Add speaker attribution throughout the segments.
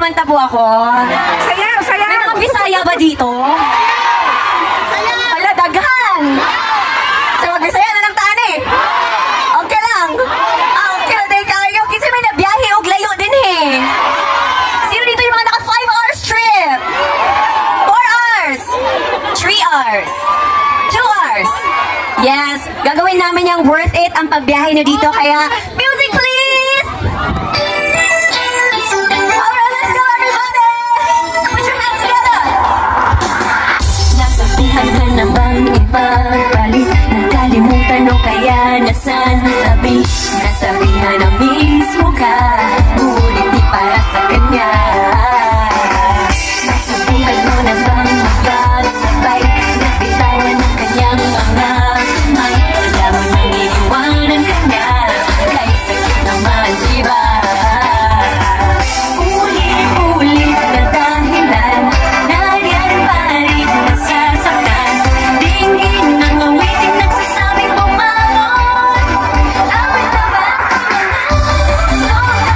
Speaker 1: kumanta po ako.
Speaker 2: Sayaw, sayaw!
Speaker 1: May mga Bisaya ba dito? Ala, daghan! So, mag-Bisaya na lang tani. Okay lang. Okay lang, dahil kayo. Kasi may nabiyahe o layo din eh. Sino dito yung mga naka 5 hours trip? 4 hours? 3 hours? 2 hours? Yes, gagawin namin yung worth it ang pagbiyahe nyo dito. Kaya, music please! Alright, let's go everybody! Put your hands together! Nasabihan ka na bang ipagpalit? Nakalimutan o kaya nasan tabi? Nasabihan na mismo ka, ngunit di para sa kanya. Nasabihan mo na bang magkagsabay? Nabitawan ng kanyang mga kamay. Alam mo nang iniwanan ka niya, kahit sakit naman, diba? Ulit-ulit na dahilan, nariyan pa rin nasasaktan. Tingin ng awiting nagsasabing bumangon. Awit na ba sa mga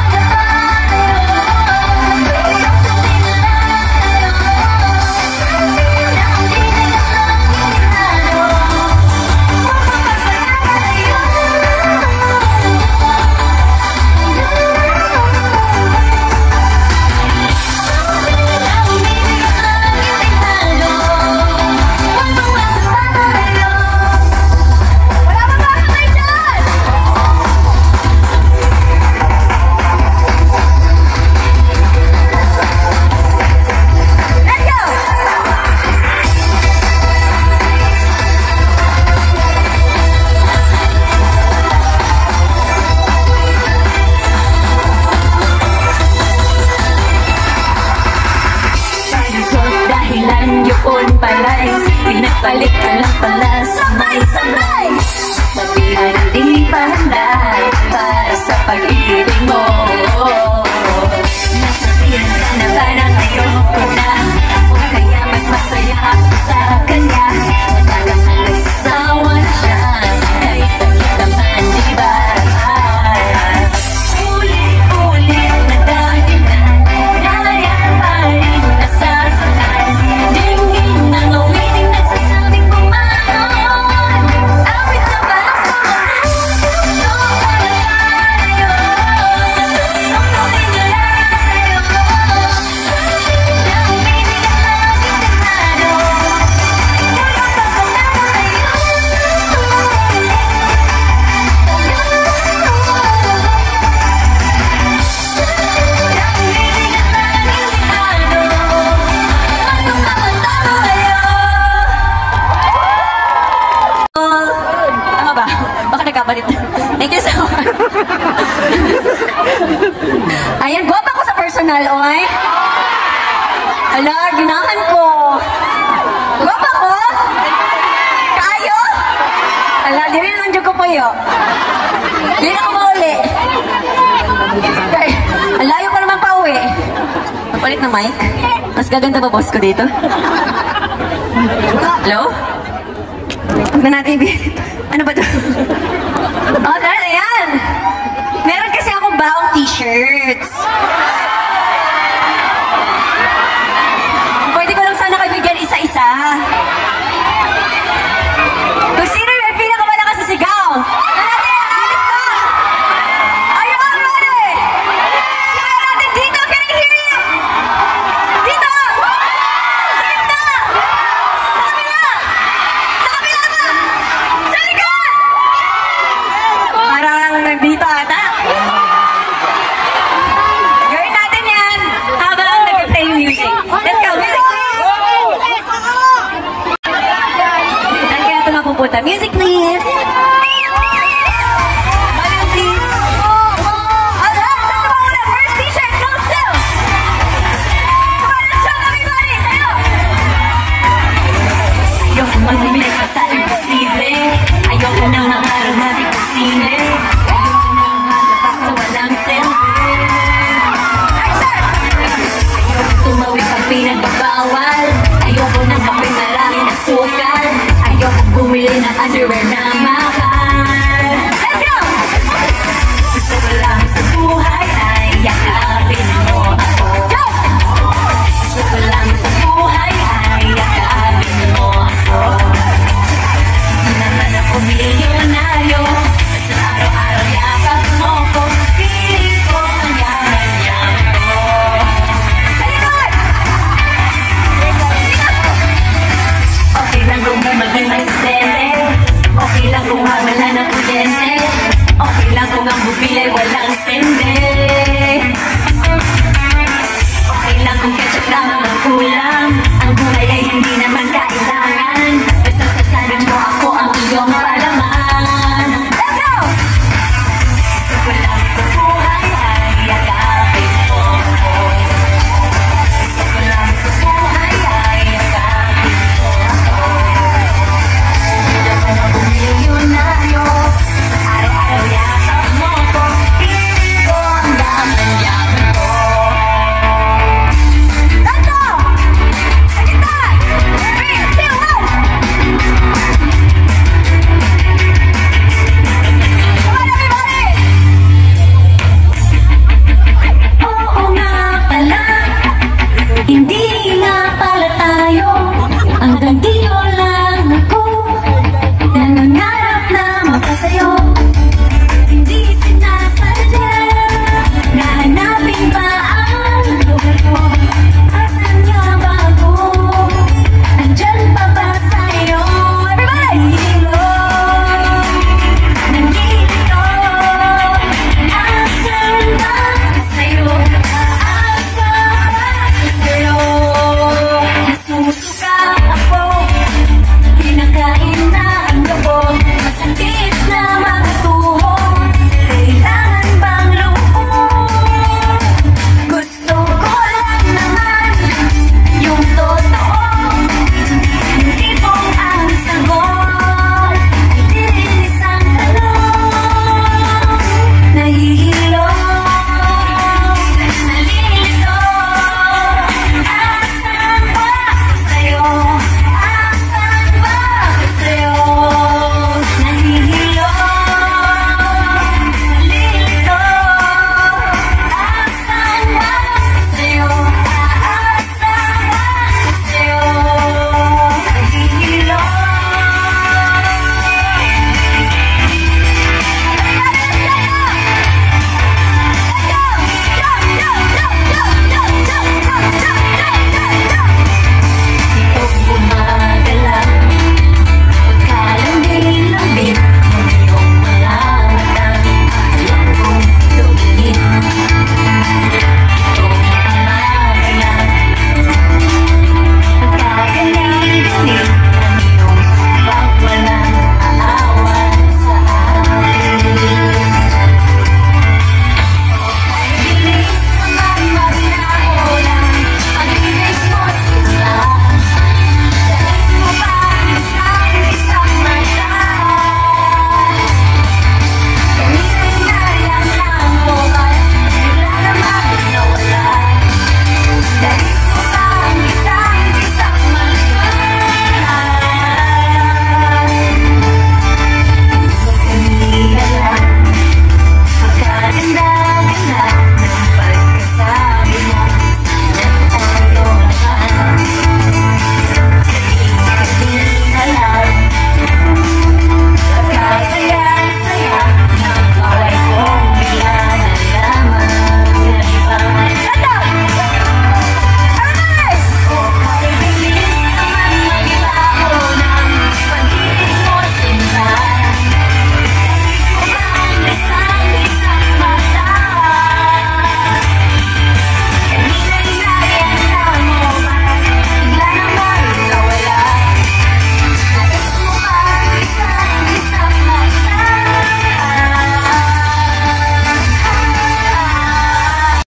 Speaker 1: sobrang yun pala'y pinagpalit ka lang pala. Sabay-sabay sabihan hindi pa handa para sa pag-ibig mo. Nasabihan ka na ba ng ayoko na, o kaya mas masaya ako sa kanya? Matagal na nagsasawa na siya, kahit sakit naman, diba? Ulit-ulit na dahilan, nariyan pa rin nasasaktan. Dingin ng awiting nagsasabing bumangon. Awit na ba sa mga sobrang layo? Sobrang layo. Nang binigang langit na tama ba? Baka nagkapalit. Thank you so much. Ayan, guwapa ko sa personal, oy. Ala, ginahan ko. Guwapa ko? Kaayo? Ala, di rin nandiyo ko po yun. Di na ako mauli. Ang layo ko naman pa uwi. Papalit na mic. Mas gaganda ba boss ko dito? Hello? Huwag na natin ibigay. Ano ba ito? Oh, ayan! Meron kasi akong baong t-shirts.